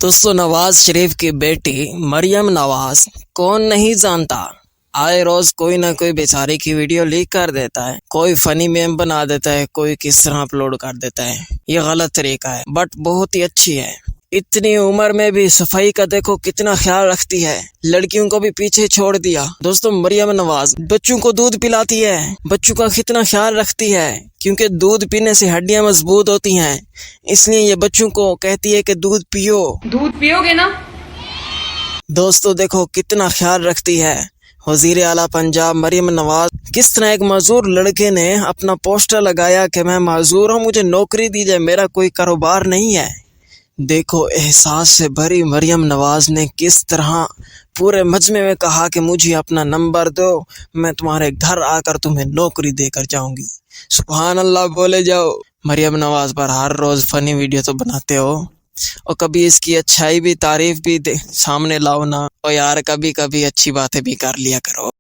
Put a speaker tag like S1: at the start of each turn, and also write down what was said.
S1: दोस्तों, नवाज शरीफ की बेटी मरियम नवाज कौन नहीं जानता। आए रोज कोई ना कोई बेचारे की वीडियो लीक कर देता है, कोई फनी मेम बना देता है, कोई किस तरह अपलोड कर देता है। ये गलत तरीका है, बट बहुत ही अच्छी है। इतनी उम्र में भी सफाई का देखो कितना ख्याल रखती है, लड़कियों को भी पीछे छोड़ दिया। दोस्तों, मरियम नवाज बच्चों को दूध पिलाती है, बच्चों का कितना ख्याल रखती है, क्योंकि दूध पीने से हड्डियां मजबूत होती हैं। इसलिए ये बच्चों को कहती है कि दूध पियो,
S2: दूध पियोगे ना।
S1: दोस्तों देखो कितना ख्याल रखती है। वजीर आला पंजाब मरियम नवाज, किस तरह एक मजदूर लड़के ने अपना पोस्टर लगाया कि मैं मजदूर हूँ, मुझे नौकरी दी जाए, मेरा कोई कारोबार नहीं है। देखो एहसास से भरी मरियम नवाज ने किस तरह पूरे मजमे में कहा कि मुझे अपना नंबर दो, मैं तुम्हारे घर आकर तुम्हें नौकरी देकर जाऊंगी। सुभान अल्लाह बोले जाओ। मरियम नवाज पर हर रोज फनी वीडियो तो बनाते हो, और कभी इसकी अच्छाई भी तारीफ भी सामने लाओ ना, और यार कभी कभी अच्छी बातें भी कर लिया करो।